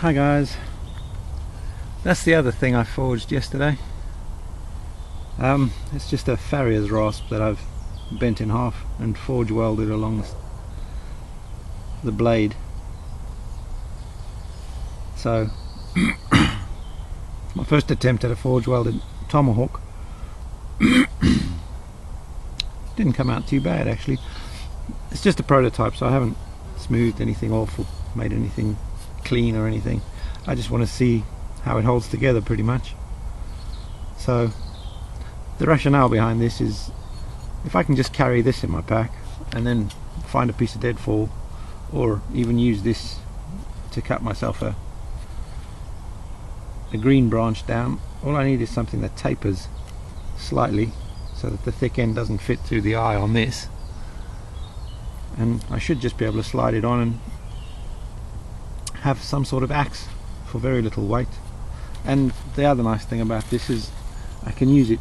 Hi guys, that's the other thing I forged yesterday. It's just a farrier's rasp that I've bent in half and forge welded along the blade. So my first attempt at a forge welded tomahawk. Didn't come out too bad actually. It's just a prototype, so I haven't smoothed anything off or made anything clean or anything. I just want to see how it holds together pretty much. So the rationale behind this is if I can just carry this in my pack and then find a piece of deadfall, or even use this to cut myself a green branch down, all I need is something that tapers slightly so that the thick end doesn't fit through the eye on this, and I should just be able to slide it on and have some sort of axe for very little weight. And the other nice thing about this is I can use it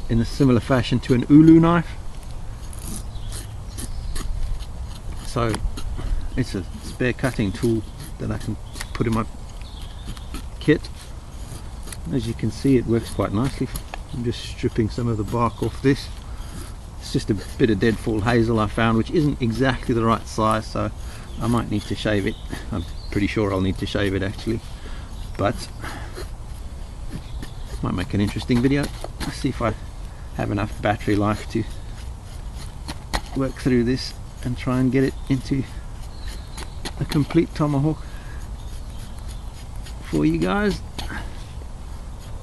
in a similar fashion to an ulu knife. So it's a spare cutting tool that I can put in my kit. As you can see, it works quite nicely. I'm just stripping some of the bark off this. It's just a bit of deadfall hazel I found, which isn't exactly the right size, so I might need to shave it. I'm pretty sure I'll need to shave it actually, but might make an interesting video. Let's see if I have enough battery life to work through this and try and get it into a complete tomahawk for you guys.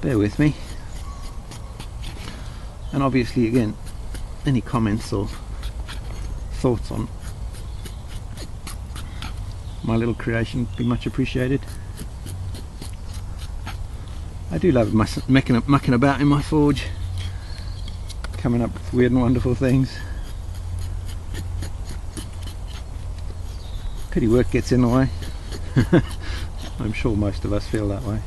Bear with me. And obviously, again, any comments or thoughts on my little creation would be much appreciated. I do love mucking about in my forge, coming up with weird and wonderful things. Pity work gets in the way. I'm sure most of us feel that way.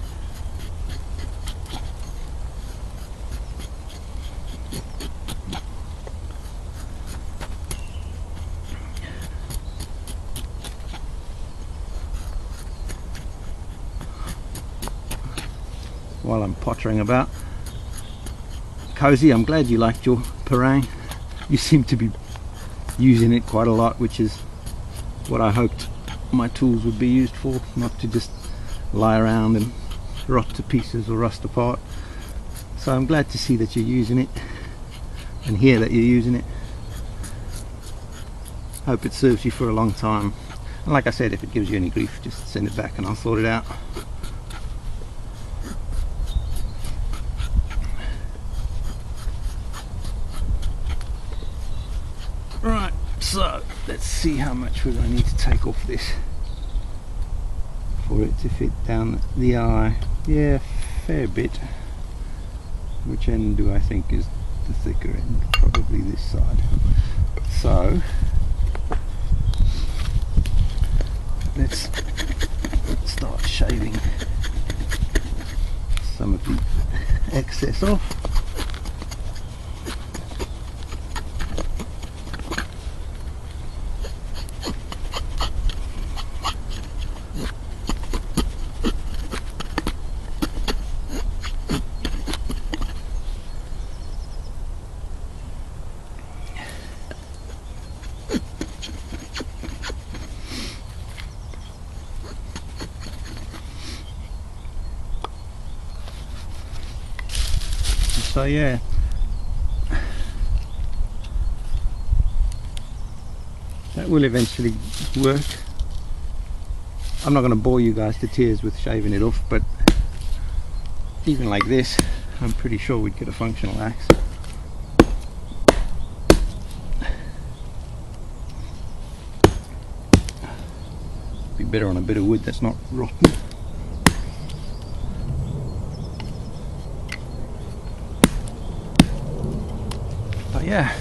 While I'm pottering about. Cozy, I'm glad you liked your parang. You seem to be using it quite a lot, which is what I hoped my tools would be used for, not to just lie around and rot to pieces or rust apart. So I'm glad to see that you're using it and hear that you're using it. Hope it serves you for a long time. And like I said, if it gives you any grief, just send it back and I'll sort it out. Right, so let's see how much we're going to need to take off this for it to fit down the eye. Yeah, fair bit. Which end do I think is the thicker end? Probably this side. So let's start shaving some of the excess off. So yeah, that will eventually work. I'm not going to bore you guys to tears with shaving it off, but even like this, I'm pretty sure we'd get a functional axe. Be better on a bit of wood that's not rotten. Yeah,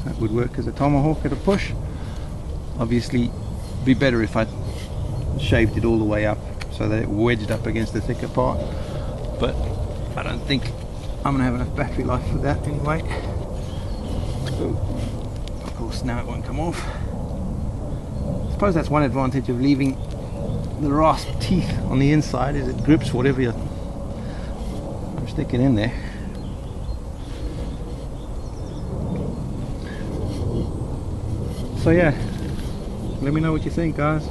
that would work as a tomahawk at a push. Obviously it'd be better if I shaved it all the way up so that it wedged up against the thicker part, but I don't think I'm gonna have enough battery life for that anyway. So, of course now it won't come off. suppose that's one advantage of leaving the rasp teeth on the inside, is it grips whatever you're sticking in there. So yeah, let me know what you think, guys.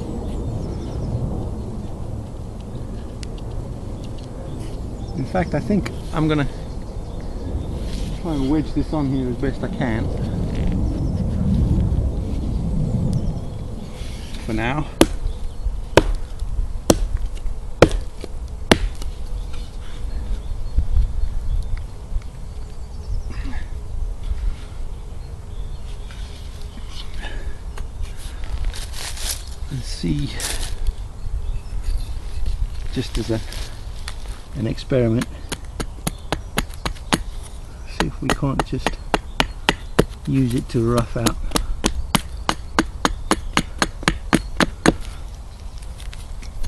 In fact, I think I'm gonna try and wedge this on here as best I can for now. And see, just as an experiment, see if we can't just use it to rough out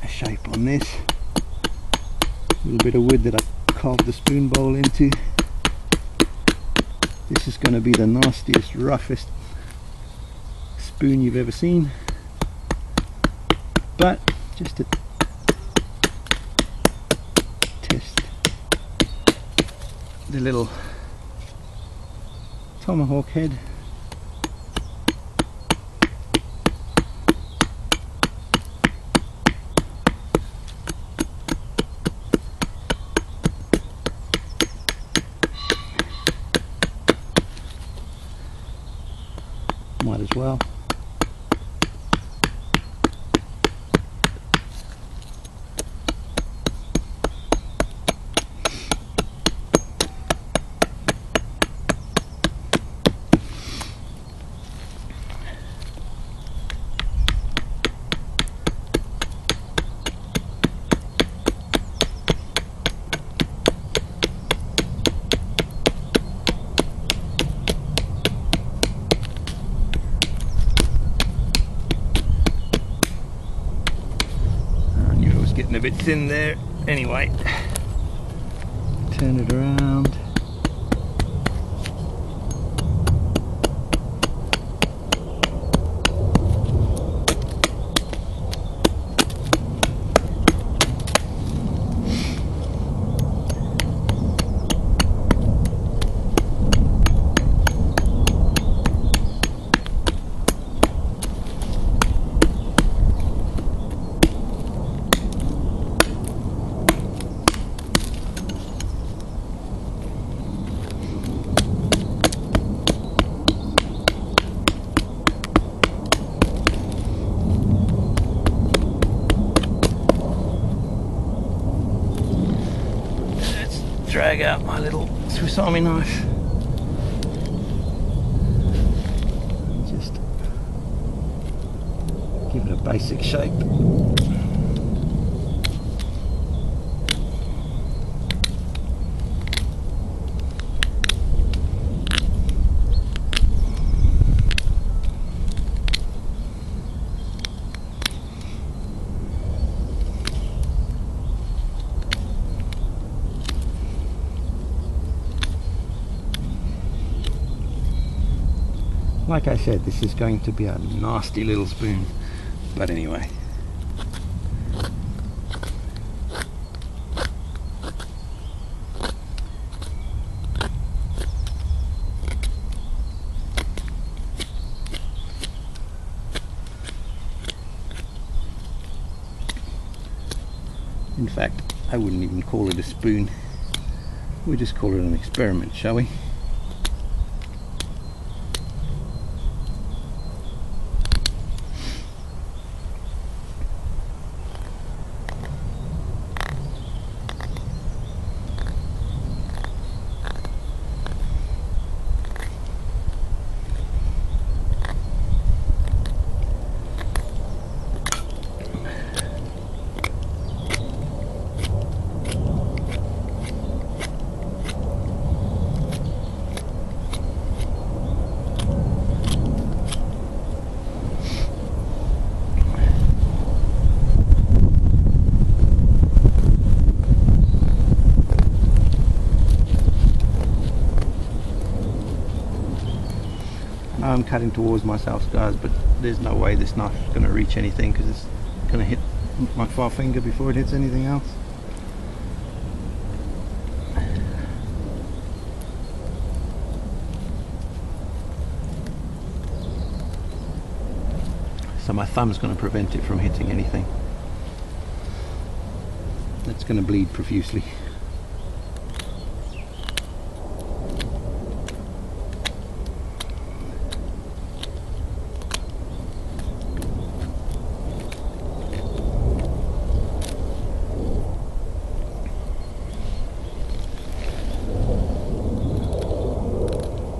a shape on this. A little bit of wood that I carved the spoon bowl into. This is going to be the nastiest, roughest spoon you've ever seen, but just to test the little tomahawk head. Might as well. Getting a bit thin there. Anyway, turn it around. Drag out my little Swiss Army knife. Just give it a basic shape. Like I said, this is going to be a nasty little spoon, but anyway. In fact, I wouldn't even call it a spoon. We'll just call it an experiment, shall we? I'm cutting towards myself, guys, but there's no way this knife is going to reach anything because it's going to hit my forefinger before it hits anything else. So my thumb's going to prevent it from hitting anything. It's going to bleed profusely.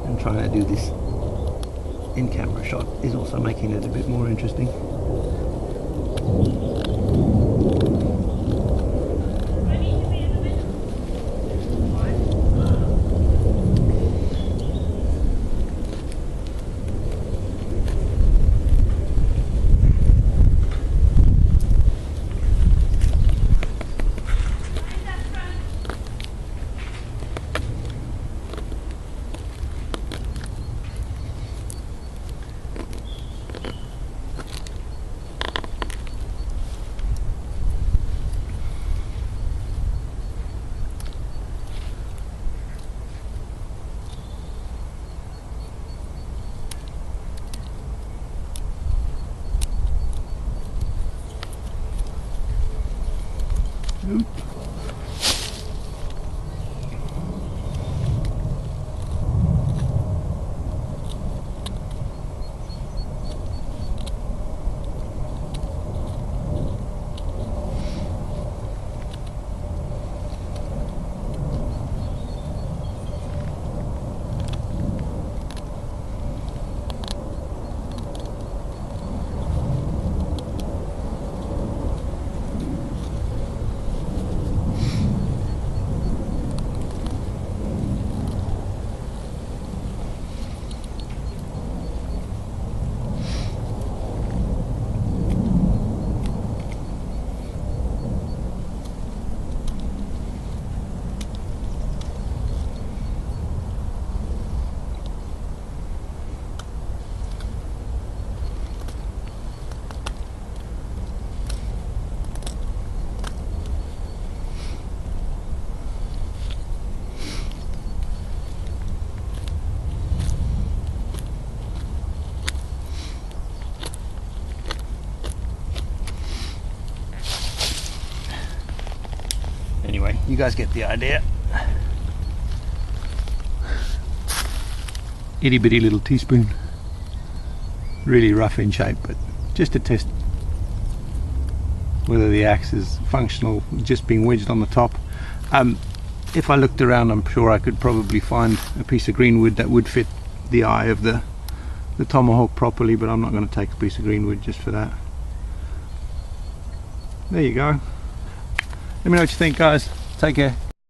And trying to do this in-camera shot is also making it a bit more interesting. Oop. Anyway, you guys get the idea. Itty bitty little teaspoon. Really rough in shape, but just to test whether the axe is functional, just being wedged on the top. If I looked around, I'm sure I could probably find a piece of green wood that would fit the eye of the tomahawk properly, but I'm not going to take a piece of green wood just for that. There you go. Let me know what you think, guys. Take care.